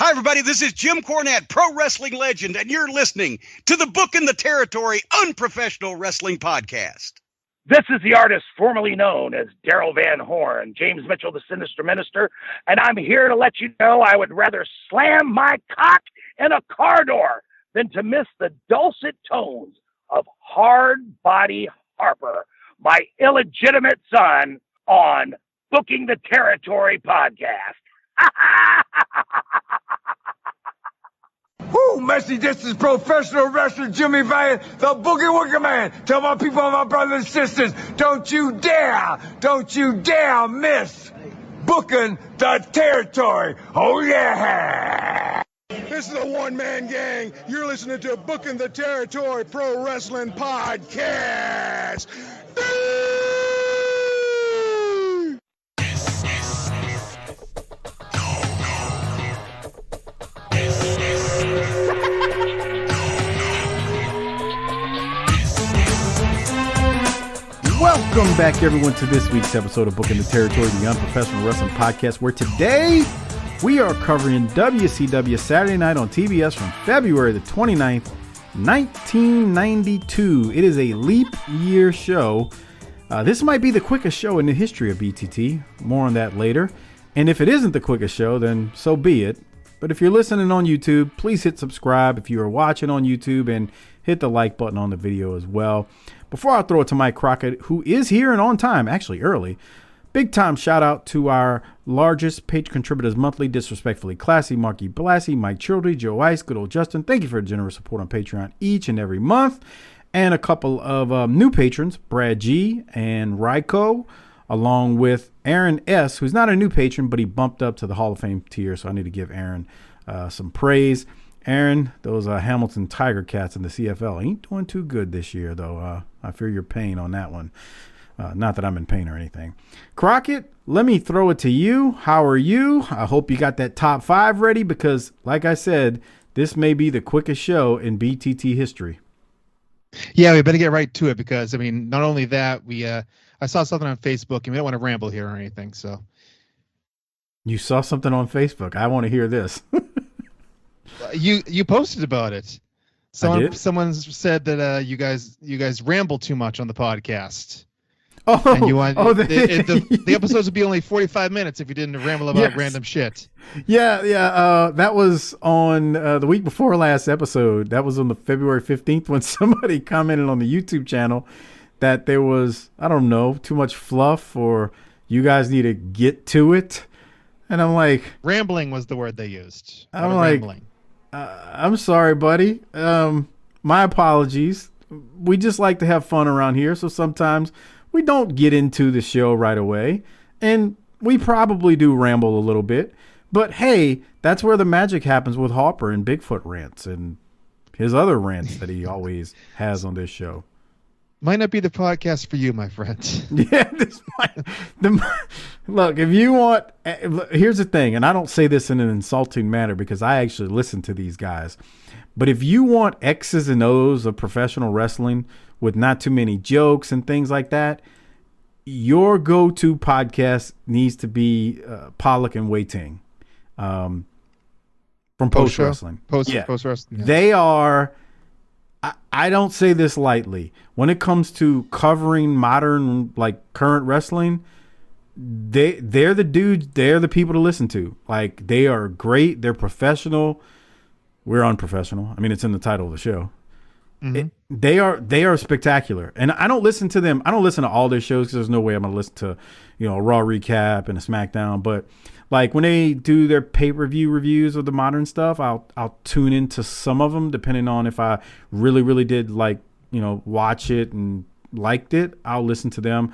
Hi, everybody. This is Jim Cornette, pro wrestling legend, and you're listening to the Book in the Territory Unprofessional Wrestling Podcast. This is the artist formerly known as Daryl Van Horn, James Mitchell, the Sinister Minister, and I'm here to let you know I would rather slam my cock in a car door than to miss the dulcet tones of Hard Body Harper, my illegitimate son, on Booking the Territory podcast. Whoo, Messi, this is professional wrestler Jimmy Valiant, the Boogie Woogie Man. Tell my people, my brothers and sisters, don't you dare miss Booking the Territory. Oh, yeah. This is a one-man gang. You're listening to Booking the Territory Pro Wrestling Podcast. Welcome back, everyone, to this week's episode of Booking the Territory, the Unprofessional Wrestling Podcast, where today we are covering WCW Saturday Night on TBS from February the 29th, 1992. It is a leap year show. This might be the quickest show in the history of BTT. More on that later. And if it isn't the quickest show, then so be it. But if you're listening on YouTube, please hit subscribe if you are watching on YouTube, and hit the like button on the video as well. Before I throw it to Mike Crockett, who is here and on time, actually early, big time shout out to our largest page contributors monthly, Disrespectfully Classy, Marky Blassie, Mike Childry, Joe Ice, good old Justin. Thank you for the generous support on Patreon each and every month. And a couple of new patrons, Brad G and Ryko, along with Aaron S., who's not a new patron, but he bumped up to the Hall of Fame tier, so I need to give Aaron some praise. Aaron, those Hamilton Tiger Cats in the CFL ain't doing too good this year, though. I fear your pain on that one. Not that I'm in pain or anything. Crockett, let me throw it to you. How are you? I hope you got that top 5 ready because, like I said, this may be the quickest show in BTT history. Yeah, we better get right to it because, I mean, not only that, I saw something on Facebook, and we don't want to ramble here or anything, so. You saw something on Facebook. I want to hear this. You posted about it. Someone said that you guys ramble too much on the podcast. Oh, and you want the episodes would be only 45 minutes if you didn't ramble about random shit. Yeah. That was on the week before last episode. That was on the February 15th when somebody commented on the YouTube channel that there was, I don't know, too much fluff or you guys need to get to it. And I'm like, rambling was the word they used. I'm like, rambling. I'm sorry, buddy. My apologies. We just like to have fun around here. So sometimes we don't get into the show right away. And we probably do ramble a little bit. But hey, that's where the magic happens with Harper and Bigfoot rants and his other rants that he always has on this show. Might not be the podcast for you, my friend. Yeah, look, if you want, here's the thing, and I don't say this in an insulting manner because I actually listen to these guys. But if you want X's and O's of professional wrestling with not too many jokes and things like that, your go-to podcast needs to be Pollock and Wei Ting from Post Wrestling. Post Wrestling. Yeah. They are. I don't say this lightly. When it comes to covering modern, like current wrestling, they're the dudes. They're the people to listen to. Like they are great. They're professional. We're unprofessional. I mean, it's in the title of the show. Mm-hmm. They are spectacular. And I don't listen to them. I don't listen to all their shows because there's no way I'm going to listen to, a Raw recap and a SmackDown. But like when they do their pay-per-view reviews of the modern stuff, I'll tune into some of them depending on if I really, really did watch it and liked it. I'll listen to them.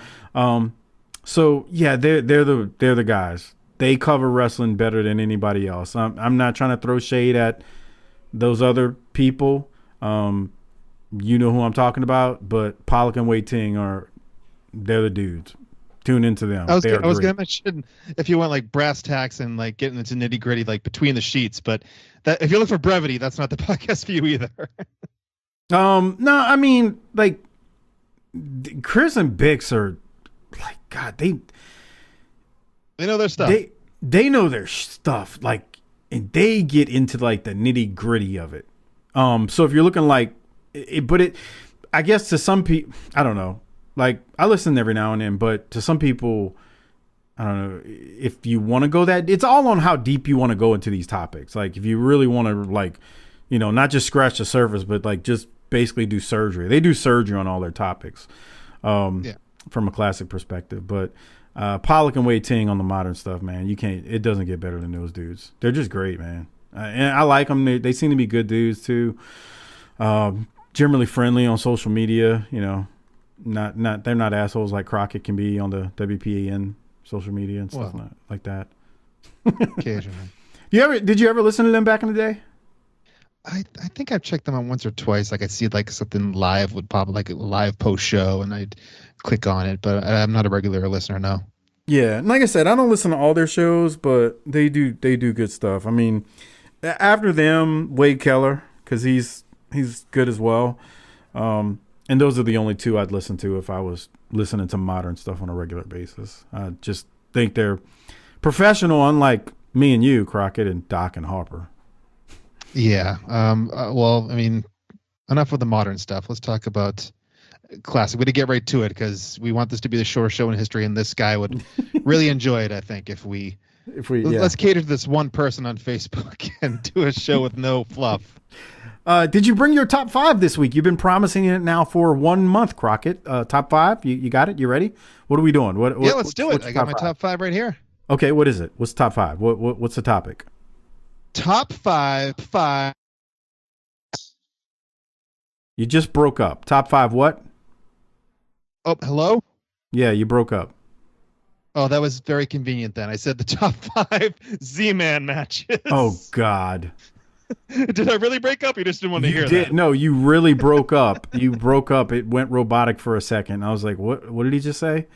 So yeah, they're the guys. They cover wrestling better than anybody else. I'm not trying to throw shade at those other people. You know who I'm talking about, but Pollock and Wei Ting they're the dudes. Tune into them. I was going to mention if you want like brass tacks and like getting into nitty gritty, like between the sheets, but that if you're looking for brevity, that's not the podcast for you either. No, I mean like Chris and Bix are like, God, they know their stuff. They know their stuff. Like and they get into like the nitty gritty of it. So if you're looking like it, I guess to some people, I don't know. Like I listen every now and then, but to some people, I don't know if you want to go that. It's all on how deep you want to go into these topics. Like if you really want to, like, you know, not just scratch the surface, but like just basically do surgery. They do surgery on all their topics, from a classic perspective. But Pollock and Wei Ting on the modern stuff, man, you can't. It doesn't get better than those dudes. They're just great, man. And I like them. They seem to be good dudes too. Generally friendly on social media. You know, not they're not assholes like Crockett can be on the WPAN social media and stuff like that. Occasionally. Did you ever listen to them back in the day? I think I've checked them out once or twice. Like I see like something live would pop, like a live post show, and I'd click on it. But I'm not a regular listener. No. Yeah, and like I said, I don't listen to all their shows, but they do good stuff. I mean, after them, Wade Keller, because he's good as well. And those are the only two I'd listen to if I was listening to modern stuff on a regular basis. I just think they're professional, unlike me and you, Crockett, and Doc and Harper. Yeah. Well, I mean, enough with the modern stuff. Let's talk about classic. We had to get right to it because we want this to be the shortest show in history, and this guy would really enjoy it, I think, if we let's cater to this one person on Facebook and do a show with no fluff. Did you bring your top 5 this week? You've been promising it now for 1 month, Crockett. Top 5, you got it? You ready? What are we doing? Let's do it. I got my top 5 right here. Okay, what is it? What's top 5? What's the topic? Top 5. You just broke up. Top 5 what? Oh, hello? Yeah, you broke up. Oh, that was very convenient then. I said the top 5 Z-Man matches. Oh, God. Did I really break up? You just didn't want to hear that. No, you really broke up. You broke up. It went robotic for a second. I was like, what did he just say?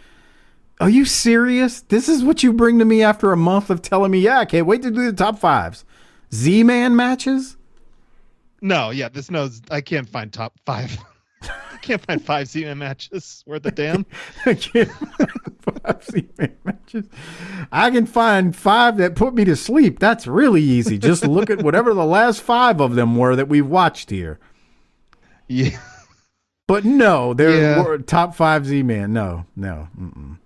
Are you serious? This is what you bring to me after a month of telling me, yeah, I can't wait to do the top 5s. Z-Man matches? No, I can't find top 5. I can't find 5 Z-Man matches worth a damn. I can't find 5 Z-Man matches. I can find 5 that put me to sleep. That's really easy. Just look at whatever the last 5 of them were that we've watched here. Yeah. But no, they're top 5 Z-Man. No. Mm-mm.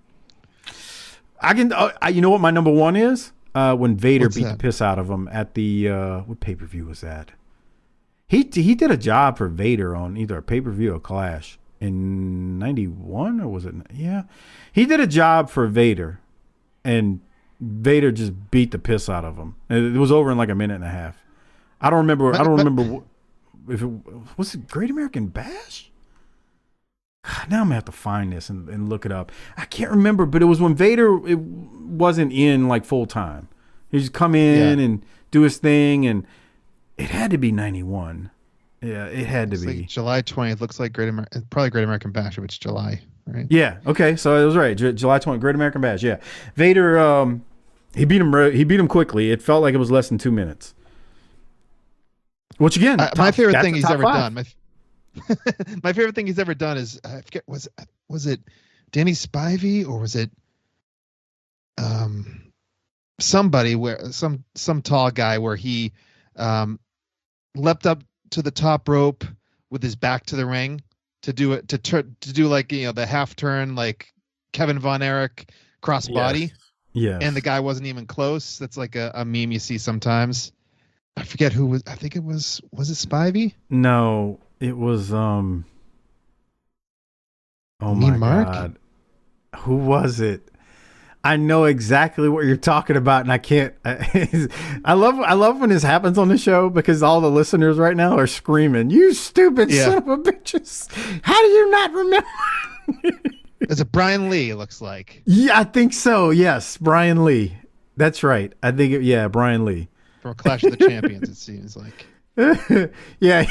I can. You know what my number 1 is? When Vader beat the piss out of him at the what pay-per-view was that? He did a job for Vader on either a pay-per-view or Clash in 91, or was it? Yeah, he did a job for Vader, and Vader just beat the piss out of him. It was over in like a minute and a half. I don't remember if it was it Great American Bash. Now I'm gonna have to find this and look it up. I can't remember, but it was when Vader wasn't in like full time. He just come in and do his thing, and it had to be 91. Yeah, it had to be like July 20th. Looks like probably Great American Bash if it's July, right? Yeah. Okay, so it was right. July 20th, Great American Bash. Yeah, Vader. He beat him quickly. It felt like it was less than 2 minutes. Which again, my favorite thing he's ever done. My favorite thing he's ever done is I forget was it Danny Spivey or was it somebody where some tall guy where he leapt up to the top rope with his back to the ring to do it to do like the half turn like Kevin Von Erich crossbody. Yeah. And the guy wasn't even close. That's like a meme you see sometimes. I forget who was. I think it was it Spivey? No. It was oh my God. Who was it? I know exactly what you're talking about, and I can't. I love when this happens on the show because all the listeners right now are screaming, "You stupid son of a bitches! How do you not remember?" It's a Brian Lee. It looks like. Yeah, I think so. Yes, Brian Lee. That's right. I think Brian Lee from Clash of the Champions. It seems like. Yeah.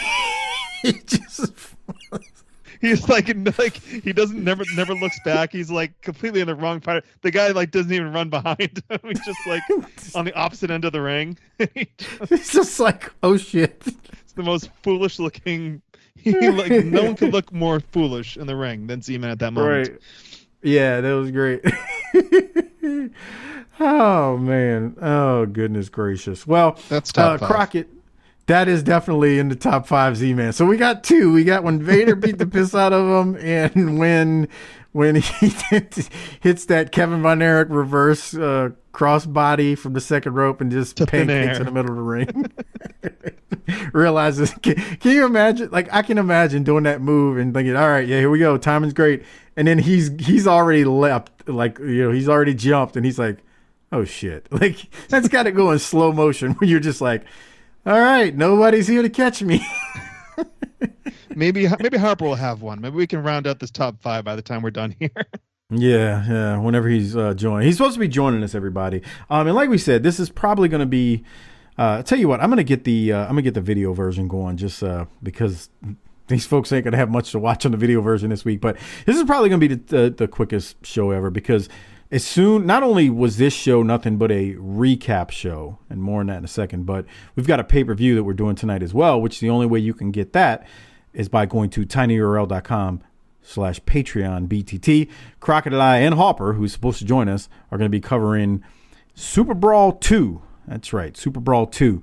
He's like he doesn't never looks back. He's like completely in the wrong part. The guy like doesn't even run behind him. He's just like on the opposite end of the ring. It's just like, oh shit. It's the most foolish looking. No one could look more foolish in the ring than Z-Man at that moment. Right. Yeah, that was great. Oh man. Oh goodness gracious. Well, That's top five. Crockett. That is definitely in the top 5 Z-Man. So we got 2. We got when Vader beat the piss out of him, and when he hits that Kevin Von Erich reverse crossbody from the second rope and just pancakes in the middle of the ring. Realizes, can you imagine? Like, I can imagine doing that move and thinking, all right, yeah, here we go. Timing's great. And then he's already leapt, like, he's already jumped, and he's like, oh shit. Like, that's got to go in slow motion when you're just like, all right, nobody's here to catch me. Maybe Harper will have one. Maybe we can round out this top 5 by the time we're done here. Yeah. Whenever he's joining, he's supposed to be joining us, everybody. And like we said, this is probably going to be. I'll tell you what, I'm gonna get the video version going just because these folks ain't gonna have much to watch on the video version this week. But this is probably gonna be the quickest show ever because not only was this show nothing but a recap show, and more on that in a second, but we've got a pay-per-view that we're doing tonight as well, which the only way you can get that is by going to tinyurl.com/Patreon BTT. Crockett and Harper, who's supposed to join us, are going to be covering Superbrawl 2. That's right, Superbrawl 2,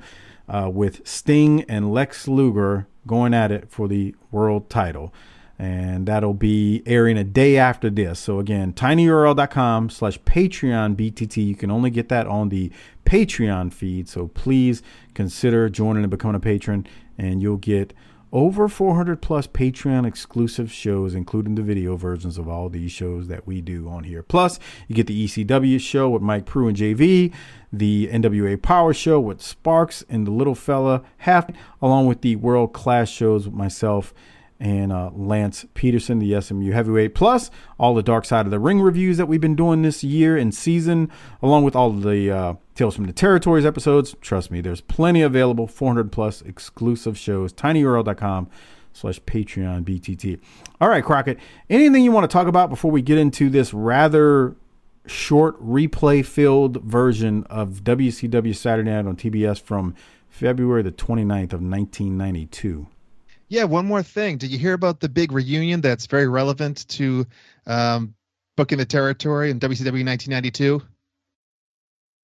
with Sting and Lex Luger going at it for the world title. And that'll be airing a day after this. So again, tinyurl.com/Patreon BTT. You can only get that on the Patreon feed. So please consider joining and becoming a patron, and you'll get over 400 plus Patreon exclusive shows, including the video versions of all these shows that we do on here. Plus, you get the ECW show with Mike Prue and JV, the NWA Power show with Sparks and the little fella Half, along with the world class shows with myself and Lance Peterson, the SMU heavyweight, plus all the Dark Side of the Ring reviews that we've been doing this year and season, along with all of the Tales from the Territories episodes. Trust me, there's plenty available, 400 plus exclusive shows, tinyurl.com/Patreon BTT. All right, Crockett, anything you want to talk about before we get into this rather short replay-filled version of WCW Saturday Night on TBS from February the 29th of 1992? Yeah, one more thing. Did you hear about the big reunion that's very relevant to Booking the Territory in WCW 1992?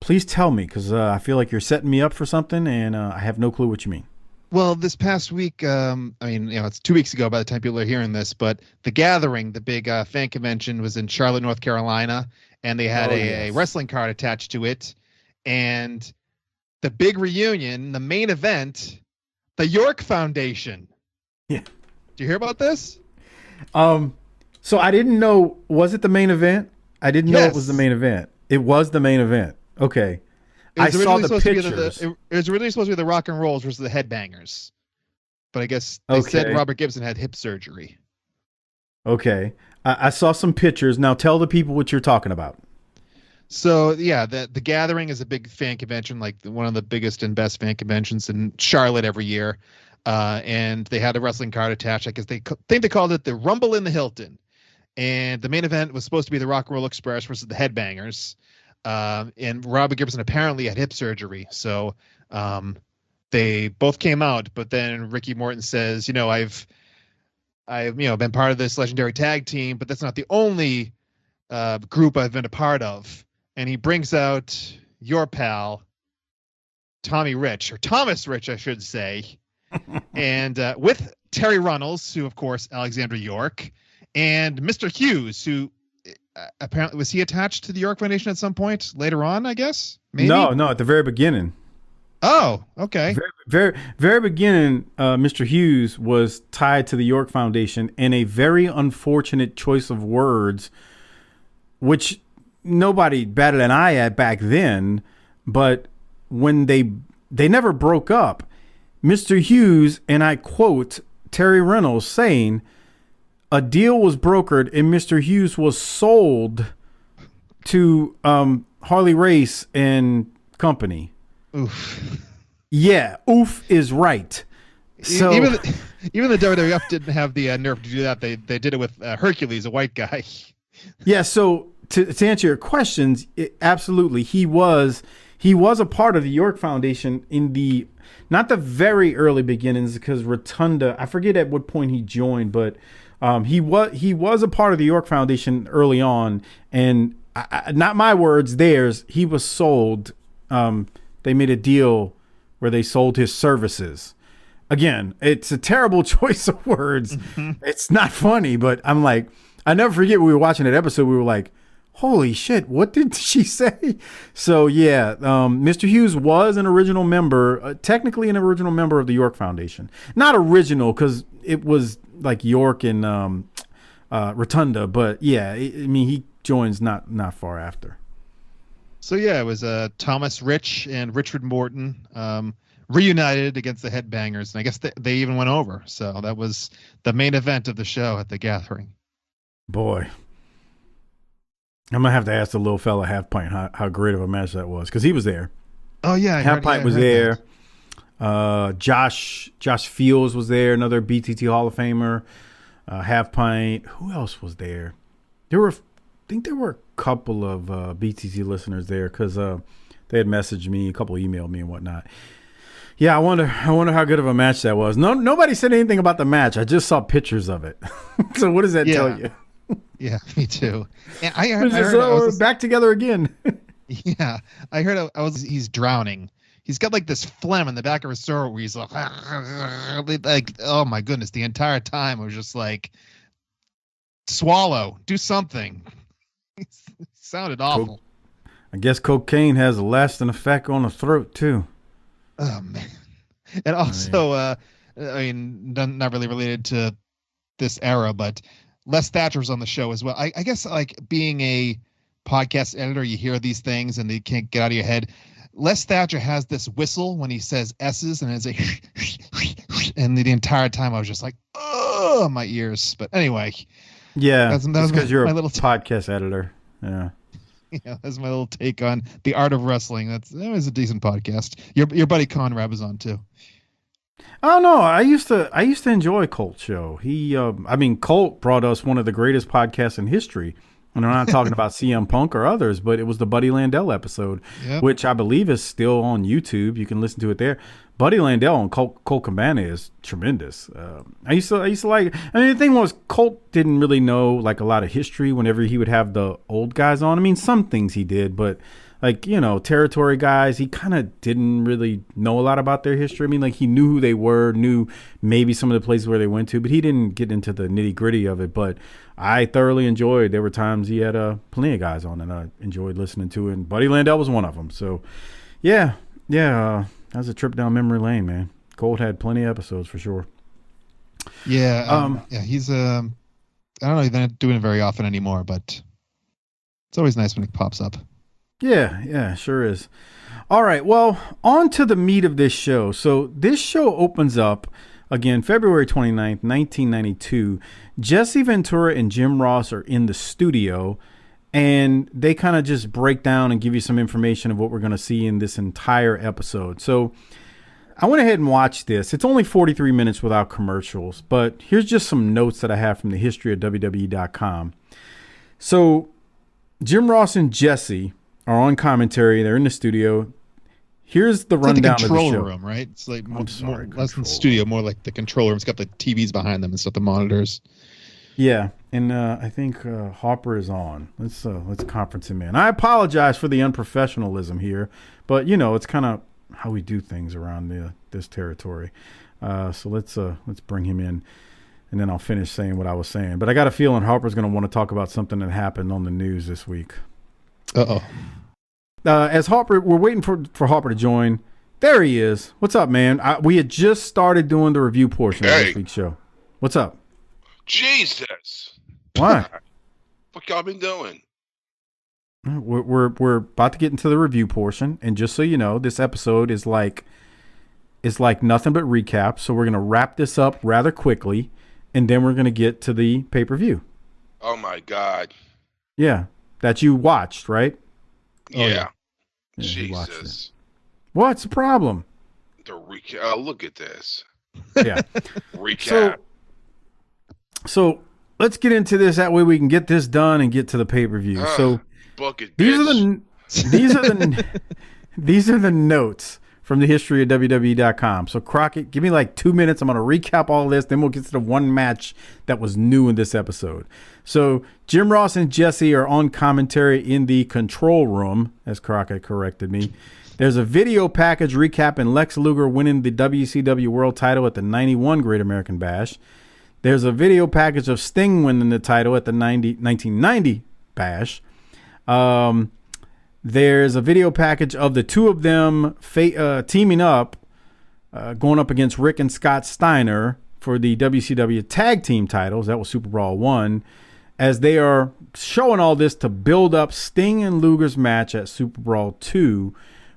Please tell me, because I feel like you're setting me up for something, and I have no clue what you mean. Well, this past week, it's 2 weeks ago by the time people are hearing this, but The Gathering, the big fan convention, was in Charlotte, North Carolina, and they had a wrestling card attached to it. And the big reunion, the main event, the York Foundation. Yeah. Did you hear about this? So I didn't know. Was it the main event? I didn't know it was the main event. It was the main event. Okay. I saw the pictures. It was originally supposed to be the Rock and Rolls versus the Headbangers. But I guess they said Robert Gibson had hip surgery. Okay. I saw some pictures. Now tell the people what you're talking about. So, yeah, the Gathering is a big fan convention, like one of the biggest and best fan conventions in Charlotte every year. And they had a wrestling card attached. I guess they called it the Rumble in the Hilton. And the main event was supposed to be the Rock and Roll Express versus the Headbangers. And Robert Gibson apparently had hip surgery. So they both came out. But then Ricky Morton says, I've been part of this legendary tag team, but that's not the only group I've been a part of. And he brings out your pal, Thomas Rich, I should say. And with Terry Runnels, who, of course, Alexander York, and Mr. Hughes, who apparently was he attached to the York Foundation at some point later on, I guess? Maybe? No, at the very beginning. Oh, okay. Very, very beginning, Mr. Hughes was tied to the York Foundation in a very unfortunate choice of words, which nobody batted an eye at back then. But when they never broke up, Mr. Hughes, and I quote Terry Reynolds saying, a deal was brokered and Mr. Hughes was sold to Harley Race and Company. Oof. Yeah, oof is right. So even the WWF didn't have the nerve to do that. They did it with Hercules, a white guy. Yeah. So to answer your questions, absolutely, he was a part of the York Foundation in the not the very early beginnings, because Rotunda, I forget at what point he joined, but he was a part of the York Foundation early on, and not my words, theirs. He was sold. They made a deal where they sold his services. Again, it's a terrible choice of words. It's not funny, but I'm like, I never forget we were watching that episode. We were like, holy shit, what did she say? So yeah, Mr. Hughes was an original member, technically an original member of the York Foundation. Not original because it was like York and Rotunda, but yeah, I mean, he joins not far after. So yeah, it was Thomas Rich and Richard Morton reunited against the Headbangers, and I guess they even went over. So that was the main event of the show at the Gathering. Boy, I'm gonna have to ask the little fella Half Pint how great of a match that was, because he was there. Oh yeah, Half Pint was there. Josh Fields was there, another BTT Hall of Famer. Half Pint. Who else was there? I think there were a couple of BTT listeners there because they had messaged me, a couple emailed me and whatnot. Yeah, I wonder how good of a match that was. Nobody said anything about the match. I just saw pictures of it. So what does that tell you? Yeah, me too. And I heard back together again. Yeah, I heard he's drowning. He's got like this phlegm in the back of his throat where he's like, oh my goodness, the entire time I was just like, swallow, do something. It sounded awful. I guess cocaine has a lasting effect on the throat too. Oh man. And also, I mean, not really related to this era, but Les Thatcher was on the show as well. I guess like being a podcast editor, you hear these things and they can't get out of your head. Les Thatcher has this whistle when he says S's, and it's like, and the entire time I was just like, oh, my ears. But anyway. Yeah, that's because you're a little podcast editor. Yeah. Yeah, that's my little take on the art of wrestling. That was a decent podcast. Your buddy Conrad was on too. Oh no, I used to enjoy Colt's show. Colt brought us one of the greatest podcasts in history. And I'm not talking about CM Punk or others, but it was the Buddy Landell episode, which I believe is still on YouTube. You can listen to it there. Buddy Landell and Colt Cabana is tremendous. I used to like. I mean, the thing was, Colt didn't really know like a lot of history. Whenever he would have the old guys on, I mean, some things he did, but like territory guys, he kind of didn't really know a lot about their history. I mean, like he knew who they were, knew maybe some of the places where they went to, but he didn't get into the nitty gritty of it. But I thoroughly enjoyed. There were times he had plenty of guys on, and I enjoyed listening to it. And Buddy Landell was one of them. So, yeah. That was a trip down memory lane, man. Colt had plenty of episodes for sure. Yeah. He's I don't know. He's not doing it very often anymore, but it's always nice when it pops up. Yeah, sure is. All right, well, on to the meat of this show. So this show opens up, again, February 29th, 1992. Jesse Ventura and Jim Ross are in the studio, and they kind of just break down and give you some information of what we're going to see in this entire episode. So I went ahead and watched this. It's only 43 minutes without commercials, but here's just some notes that I have from the history of WWE.com. So Jim Ross and Jesse are on commentary. They're in the studio. Here's the rundown of the show. It's like the control room, right? It's like more less than the studio, more like the control room. It's got the TVs behind them and stuff, the monitors. Yeah, and I think Harper is on. Let's conference him in. I apologize for the unprofessionalism here, but it's kind of how we do things around this territory. So let's bring him in, and then I'll finish saying what I was saying. But I got a feeling Harper's going to want to talk about something that happened on the news this week. Uh-oh. As Harper, we're waiting for Harper to join. There he is. What's up, man? We had just started doing the review portion of this week's show. What's up? Jesus. What? What y'all been doing? We're about to get into the review portion, and just so you know, this episode is like nothing but recap. So we're gonna wrap this up rather quickly, and then we're gonna get to the pay-per-view. Oh my God. Yeah, that you watched, right? Yeah. Jesus. What's the problem? The recap. Look at this. Yeah. Recap. So let's get into this. That way we can get this done and get to the pay-per-view. So bucket, these are the notes from the history of WWE.com. So Crockett, give me like 2 minutes. I'm going to recap all this. Then we'll get to the one match that was new in this episode. So Jim Ross and Jesse are on commentary in the control room, as Crockett corrected me. There's a video package recapping Lex Luger winning the WCW World title at the 91 Great American Bash. There's a video package of Sting winning the title at the 1990 Bash. There's a video package of the two of them teaming up, going up against Rick and Scott Steiner for the WCW Tag Team titles. That was Superbrawl 1. As they are showing all this to build up Sting and Luger's match at Superbrawl 2,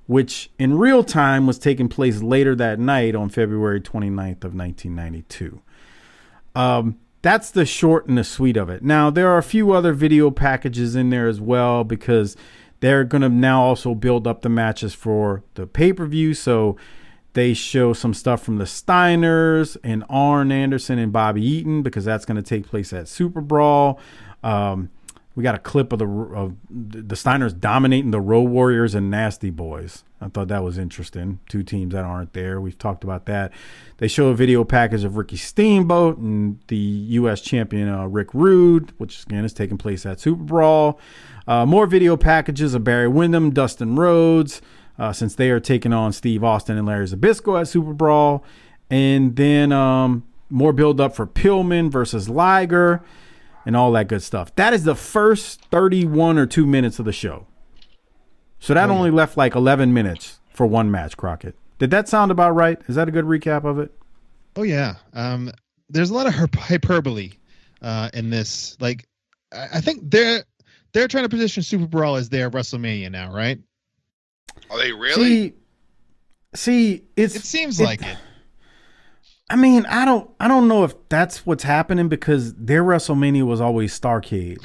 which in real time was taking place later that night on February 29th of 1992. That's the short and the sweet of it. Now, there are a few other video packages in there as well, because they're going to now also build up the matches for the pay-per-view. So they show some stuff from the Steiners and Arn Anderson and Bobby Eaton, because that's going to take place at Superbrawl. We got a clip of the Steiners dominating the Road Warriors and Nasty Boys. I thought that was interesting. Two teams that aren't there. We've talked about that. They show a video package of Ricky Steamboat and the U.S. champion Rick Rude, which again is taking place at Superbrawl. More video packages of Barry Windham, Dustin Rhodes, since they are taking on Steve Austin and Larry Zbyszko at Superbrawl. And then more build up for Pillman versus Liger and all that good stuff. That is the first 31 or 2 minutes of the show. So that only left like 11 minutes for one match, Crockett. Did that sound about right? Is that a good recap of it? Oh, yeah. There's a lot of hyperbole in this. Like, I think they're trying to position Superbrawl as their WrestleMania now, right? Are they really? See, it seems like it. I mean, I don't know if that's what's happening, because their WrestleMania was always Starrcade.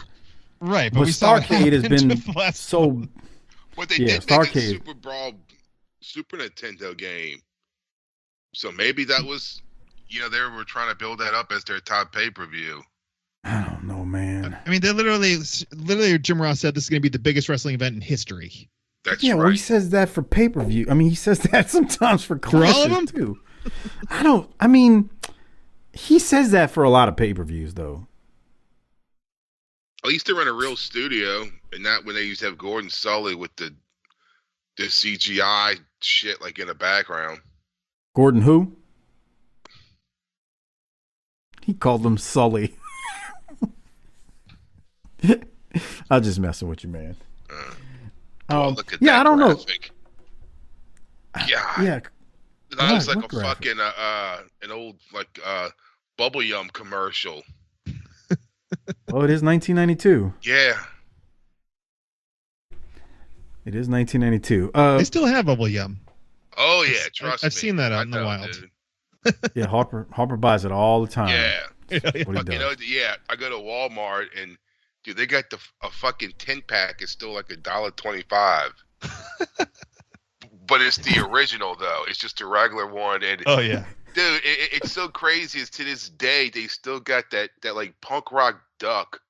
Right, but Starrcade has been so. What they did make a Superbrawl Super Nintendo game, so maybe that was, they were trying to build that up as their top pay-per-view. I don't know, man. I mean, they literally, Jim Ross said this is going to be the biggest wrestling event in history. That's right. Well, he says that for pay-per-view. I mean, he says that sometimes for all of them too. He says that for a lot of pay-per-views, though. At least they're in a real studio, and not when they used to have Gordon Sully with the CGI shit like in the background. Gordon who? He called him Sully. I'm just messing with you, man. Look at that I don't graphic. know. Yeah. Yeah. That looks like a graphic? Fucking an old Bubble Yum commercial. Oh, it is 1992. Yeah. It is 1992. They still have Bubble Yum. Oh yeah, trust me. I've seen that out in the wild. Dude. Yeah, Harper buys it all the time. Yeah. I go to Walmart and dude, they got a fucking 10-pack. It's still like $1.25. But it's the original though. It's just a regular one. And oh yeah. Dude, it's so crazy. Is to this day they still got that like punk rock duck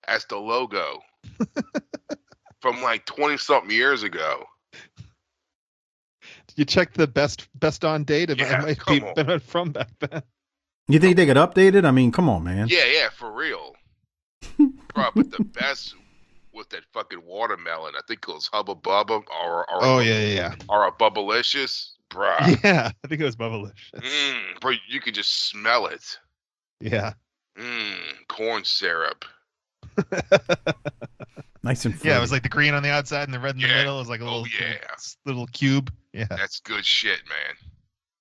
as the logo from like 20-something years ago. Did you check the best on date? It might be from back then. You think they could update it? I mean, come on, man. Yeah, for real. Bro, but the best was that fucking watermelon. I think it was Hubba Bubba or a Bubblicious. Bruh. Yeah, I think it was Bubblicious. Bro, you could just smell it. Yeah. Corn syrup. Nice and fruity. Yeah, it was like the green on the outside and the red in the middle. It was like a little cube. Yeah. That's good shit, man.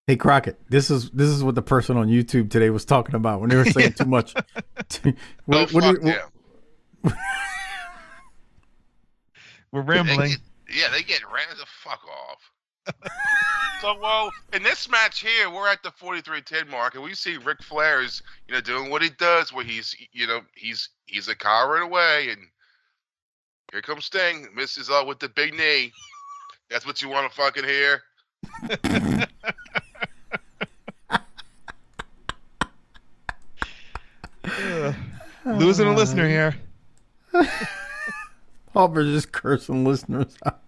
Hey Crockett, this is what the person on YouTube today was talking about when they were saying too much. We're rambling. They get ran the fuck off. So, well, in this match here, we're at the 43-10 mark, and we see Ric Flair is, doing what he does, where he's a coward away, and here comes Sting, misses up with the big knee. That's what you want to fucking hear. Losing a listener here. Harper just cursing listeners out.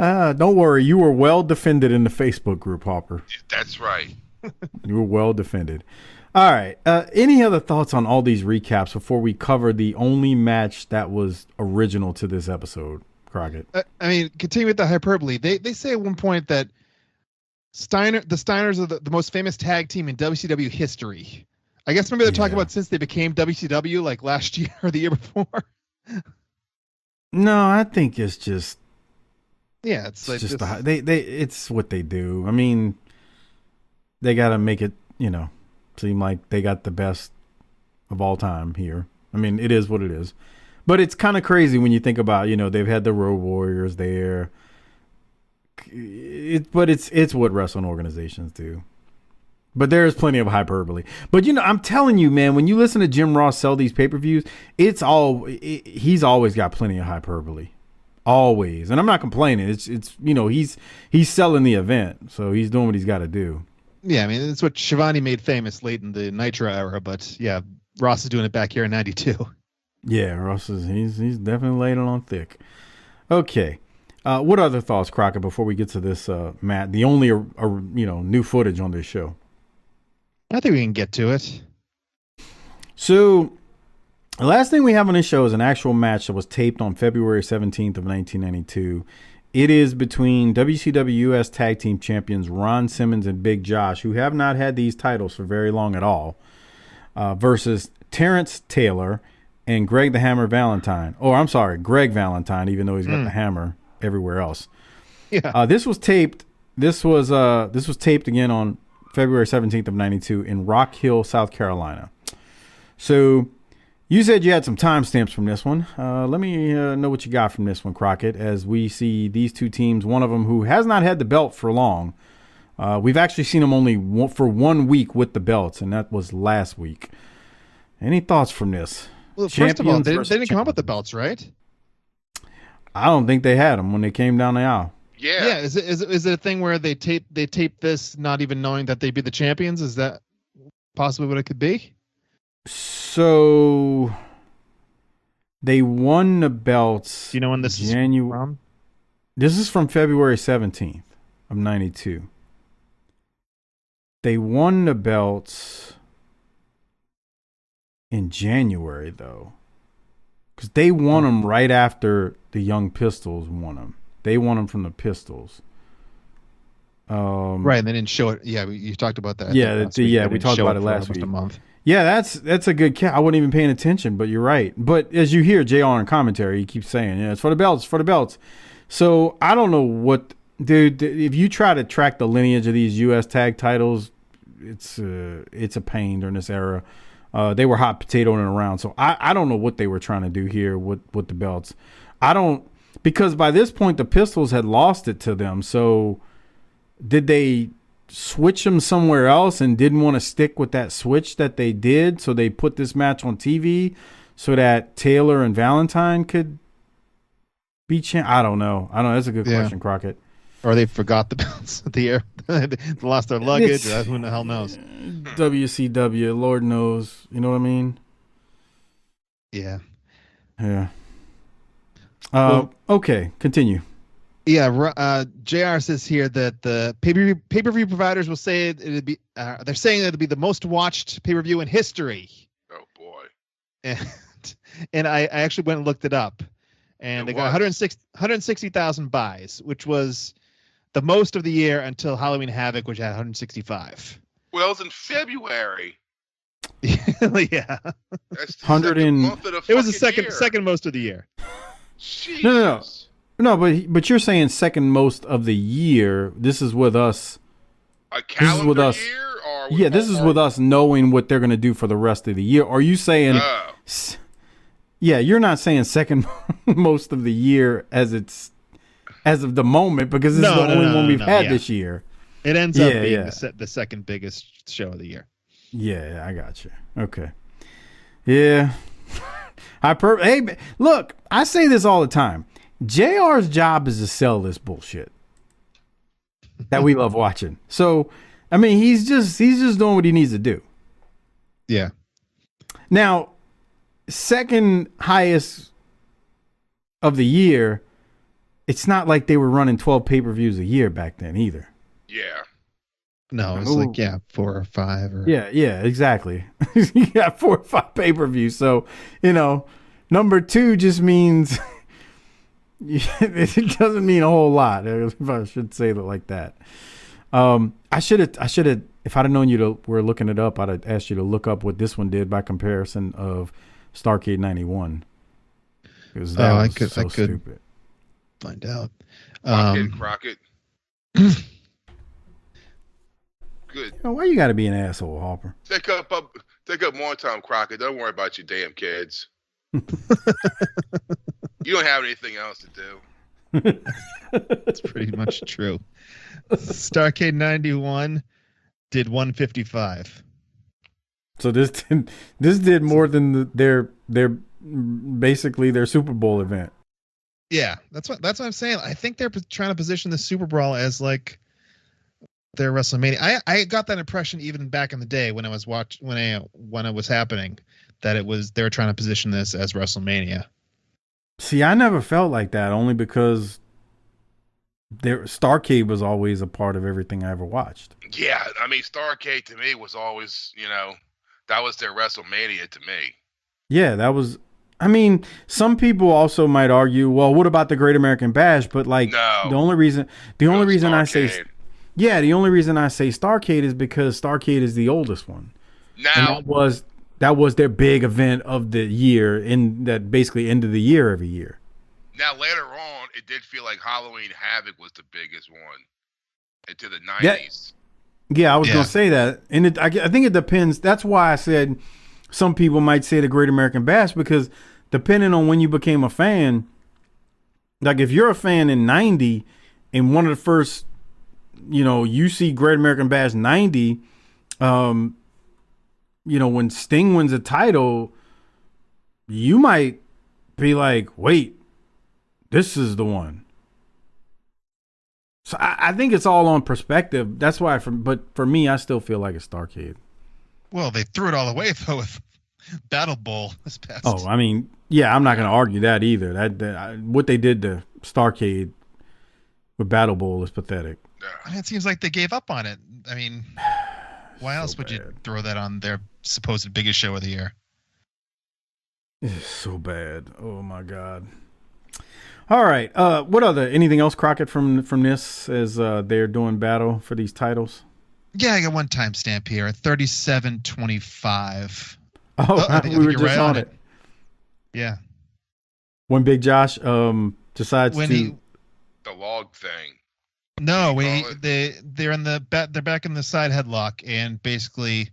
Don't worry, you were well defended in the Facebook group, Harper. That's right. You were well defended. All right. Any other thoughts on all these recaps before we cover the only match that was original to this episode, Crockett? I mean, continue with the hyperbole. They say at one point that the Steiners are the most famous tag team in WCW history. I guess maybe they're talking about since they became WCW, like last year or the year before. No, I think it's just. Yeah, it's like just it's what they do. I mean, they got to make it, seem like they got the best of all time here. I mean, it is what it is. But it's kind of crazy when you think about, they've had the Road Warriors there. But it's what wrestling organizations do. But there is plenty of hyperbole. But, I'm telling you, man, when you listen to Jim Ross sell these pay-per-views, he's always got plenty of hyperbole. Always. And I'm not complaining. It's he's selling the event. So he's doing what he's got to do. Yeah, I mean, it's what Shivani made famous late in the Nitro era, but yeah, Ross is doing it back here in 92. Yeah, Ross he's definitely laid it on thick. Okay. What other thoughts, Crockett, before we get to this Matt, the only new footage on this show? I think we can get to it. So, the last thing we have on this show is an actual match that was taped on February 17th of 1992. It is between WCW US Tag Team Champions Ron Simmons and Big Josh, who have not had these titles for very long at all, versus Terrence Taylor and Greg the Hammer Valentine. Oh, I'm sorry, Greg Valentine, even though he's got the hammer everywhere else. Yeah. This was taped again on February 17th of 92 in Rock Hill, South Carolina. So you said you had some timestamps from this one. Let me know what you got from this one, Crockett, as we see these two teams, one of them who has not had the belt for long. We've actually seen them only for 1 week with the belts, and that was last week. Any thoughts from this? Well, first of all, they didn't come up with the belts, right? I don't think they had them when they came down the aisle. Yeah. Yeah. Is it a thing where they tape this not even knowing that they'd be the champions? Is that possibly what it could be? So they won the belts. Do you know when this is from? This is from February 17th of 92. They won the belts in January, though, because they won them right after the Young Pistols won them. They won them from the Pistols. Right, and they didn't show it. Yeah, you talked about that. We talked about it last week. A month. Yeah, that's a good catch. I wasn't even paying attention, but you're right. But as you hear JR in commentary, he keeps saying, it's for the belts, for the belts. So I don't know what, dude, if you try to track the lineage of these U.S. tag titles, it's a pain during this era. They were hot potatoing around. So I don't know what they were trying to do here with the belts. Because by this point, the Pistols had lost it to them. So did they switch them somewhere else and didn't want to stick with that switch that they did? So they put this match on TV so that Taylor and Valentine could be I don't know. That's a good question, Crockett. Or they forgot the belts at the air. They lost their luggage. Who the hell knows? WCW, Lord knows. You know what I mean? Yeah. Yeah. Okay, continue. Yeah, JR says here that the pay-per-view providers will say it'd be. They're saying that it'll be the most watched pay-per-view in history. Oh boy! And I actually went and looked it up, and they got 160,000 buys, which was the most of the year until Halloween Havoc, which had 165. Well, it's in February. Yeah. That's the second month of the it was the year. second most of the year. Jesus. No, but you're saying second most of the year. This is with us. A calendar year? Or this is with us knowing what they're going to do for the rest of the year. Are you saying? Yeah, you're not saying second most of the year as of the moment, because this is the only one we've had this year. It ends up being the second biggest show of the year. Yeah, I got you. Okay. Yeah. Hey, look, I say this all the time. JR's job is to sell this bullshit that we love watching. So, I mean, he's just doing what he needs to do. Yeah. Now, second highest of the year, it's not like they were running 12 pay-per-views a year back then either. Yeah. No, it's like 4 or 5 or Yeah, exactly. You got 4 or 5 pay-per-views. So, number 2 just means it doesn't mean a whole lot, if I should say it like that. I should have if I'd have known you were looking it up, I'd have asked you to look up what this one did by comparison of Starrcade 91. Because I could stupid. Find out. Crockett. Good. Why you got to be an asshole, Harper? Take up more time, Crockett. Don't worry about your damn kids. You don't have anything else to do. That's pretty much true. Starrcade 91 did 155. So this did more than their basically their Super Bowl event. Yeah, that's what I'm saying. I think they're trying to position the Superbrawl as like their WrestleMania. I got that impression even back in the day when I was when it was happening, that they were trying to position this as WrestleMania. See, I never felt like that, only because Starrcade was always a part of everything I ever watched. Yeah, I mean, Starrcade to me was always, that was their WrestleMania to me. Yeah, that was. I mean, some people also might argue, well, what about the Great American Bash? But like, no, the only reason I say Starrcade is because Starrcade is the oldest one. Now, and that was their big event of the year, in that basically end of the year every year. Now later on, it did feel like Halloween Havoc was the biggest one into the 90s. Yeah, I was gonna say that, and I think it depends. That's why I said some people might say the Great American Bash, because depending on when you became a fan, like if you're a fan in 90 and one of the first, you see Great American Bash 90, when Sting wins a title, you might be like, wait, this is the one. So I think it's all on perspective. That's why, but for me, I still feel like it's Starrcade. Well, they threw it all away though with Battle Bowl this past. Oh, I mean, yeah, I'm not going to argue that either. That what they did to Starrcade with Battle Bowl is pathetic. I mean, it seems like they gave up on it. I mean, why else would you throw that on their supposed biggest show of the year? It's so bad. Oh my God. All right. Anything else, Crockett, from this as they're doing battle for these titles? Yeah, I got one timestamp here. 37:25. Oh, we were just on it. Yeah. When Big Josh decides the log thing. No, they're back in the side headlock, and basically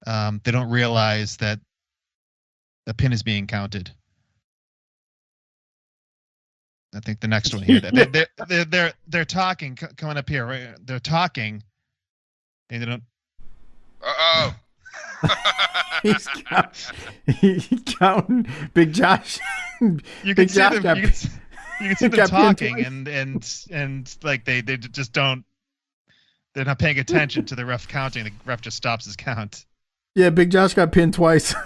they don't realize that the pin is being counted. I think the next one here. They're talking, coming up here. Right? They're talking, and they don't. Uh-oh. He's counting Big Josh. You can see them. You can see them talking, and like they just don't. They're not paying attention to the ref counting. The ref just stops his count. Yeah, Big Josh got pinned twice.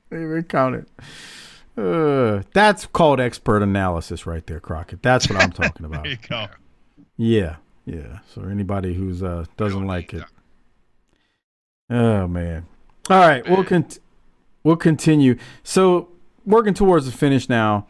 They were counted. That's called expert analysis right there, Crockett. That's what I'm talking about. There you go. Yeah. So anybody who's doesn't like it. Oh man. All right, we'll continue. So working towards the finish now.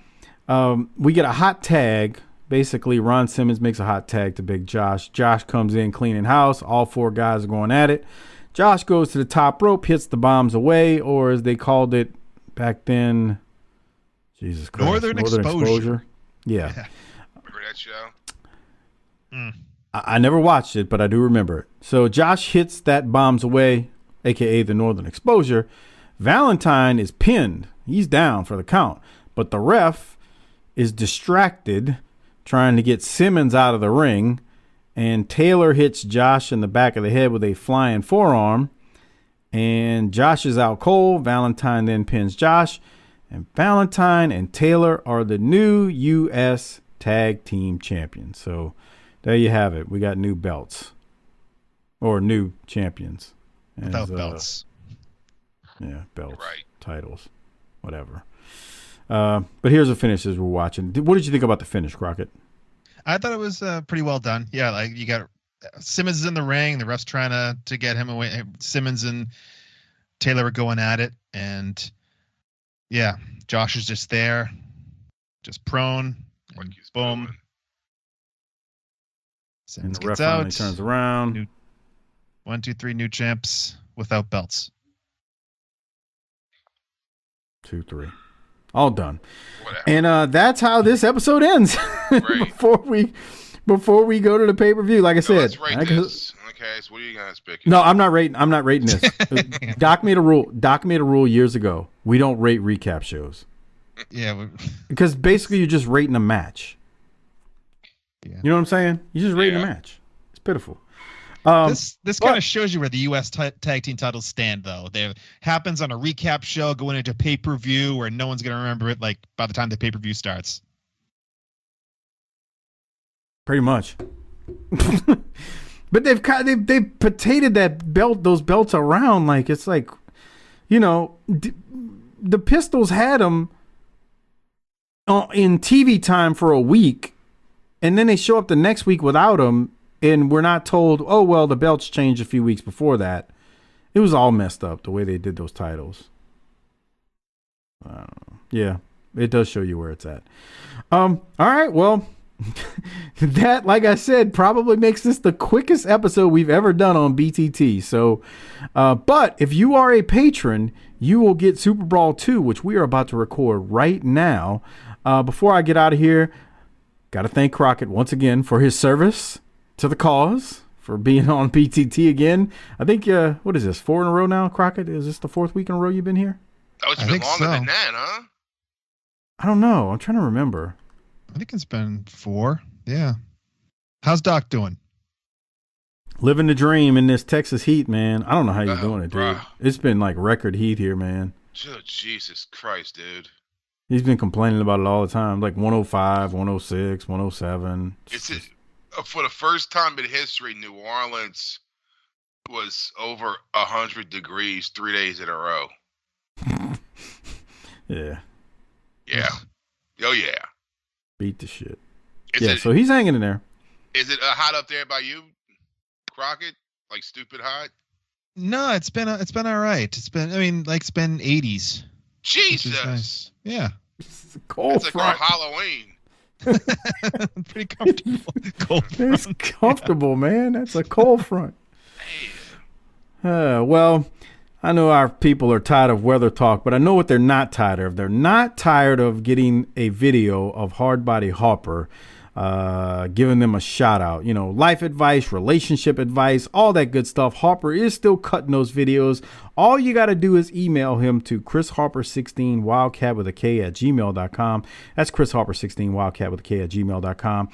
We get a hot tag. Basically, Ron Simmons makes a hot tag to Big Josh. Josh comes in cleaning house. All 4 guys are going at it. Josh goes to the top rope, hits the bombs away, or as they called it back then, Jesus Christ, Northern Exposure. Yeah. Remember that show? I never watched it, but I do remember it. So Josh hits that bombs away, a.k.a. the Northern Exposure. Valentine is pinned. He's down for the count. But the ref is distracted trying to get Simmons out of the ring. And Taylor hits Josh in the back of the head with a flying forearm. And Josh is out cold. Valentine then pins Josh. And Valentine and Taylor are the new U.S. Tag Team Champions. So there you have it. We got new belts. Or new champions. Without belts. Yeah, belts. Right. Titles. Whatever. But here's the finish as we're watching. What did you think about the finish, Crockett? I thought it was pretty well done. Yeah, like you got Simmons is in the ring. The ref's trying to get him away. Simmons and Taylor were going at it, and yeah, Josh is just there, just prone. And boom. Moving. And Simmons the ref gets out. finally turns around. 1, 2, 3 new champs without belts. 2, 3. All done. Whatever. And that's how this episode ends. Right. before we go to the pay-per-view, like I said. Let's rate this. Okay, so what are you guys picking? No, I'm not rating this. Doc made a rule years ago. We don't rate recap shows. Yeah. Because basically you're just rating a match. Yeah. You know what I'm saying? You're just rating a match. It's pitiful. This kind of shows you where the U.S. tag team titles stand, though. It happens on a recap show going into pay-per-view where no one's going to remember it, like, by the time the pay-per-view starts. Pretty much. But they've potatoed those belts around like it's like, you know, the Pistols had them in TV time for a week, and then they show up the next week without them, and we're not told, oh, well, the belts changed a few weeks before that. It was all messed up the way they did those titles. I don't know. Yeah, it does show you where it's at. All right, well, that, like I said, probably makes this the quickest episode we've ever done on BTT. So, but if you are a patron, you will get Superbrawl 2, which we are about to record right now. Before I get out of here, got to thank Crockett once again for his service to the cause, for being on BTT again. I think, what is this, 4 in a row now, Crockett? Is this the 4th week in a row you've been here? Oh, it's been longer than that, huh? I don't know. I'm trying to remember. I think it's been 4. Yeah. How's Doc doing? Living the dream in this Texas heat, man. I don't know how you're doing it, dude. Bruh. It's been like record heat here, man. Oh, Jesus Christ, dude. He's been complaining about it all the time. Like 105, 106, 107. For the first time in history, New Orleans was over 100 degrees 3 days in a row. Yeah. Yeah. Oh, yeah. Beat the shit. Is So he's hanging in there. Is it hot up there by you, Crockett? Like stupid hot? No, it's been all right. It's been 80s. Jesus. Nice. Yeah. It's a cold It's like our front. Halloween. Pretty comfortable. Cold It's front. comfortable, man. That's a cold front. Well, I know our people are tired of weather talk, but I know what they're not tired of. They're not tired of getting a video of Hardbody Harper giving them a shout out. You know, life advice, relationship advice, all that good stuff. Harper is still cutting those videos. All you got to do is email him to chrisharper16 wildcat with a K at gmail.com. That's chrisharper16 wildcat with a K at gmail.com.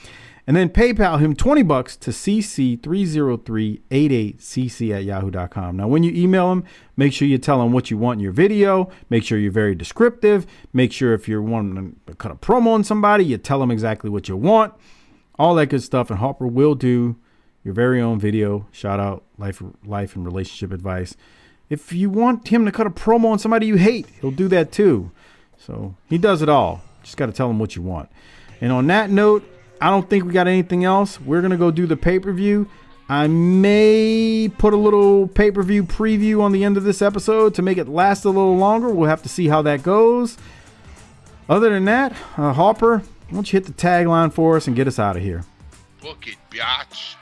And then PayPal him $20 to cc30388cc at yahoo.com. Now, when you email him, make sure you tell him what you want in your video. Make sure you're very descriptive. Make sure if you're wanting to cut a promo on somebody, you tell them exactly what you want. All that good stuff. And Harper will do your very own video, shout out, life and relationship advice. If you want him to cut a promo on somebody you hate, he'll do that too. So he does it all. Just got to tell him what you want. And on that note, I don't think we got anything else. We're going to go do the pay-per-view. I may put a little pay-per-view preview on the end of this episode to make it last a little longer. We'll have to see how that goes. Other than that, Harper, why don't you hit the tagline for us and get us out of here? Book it, biatch.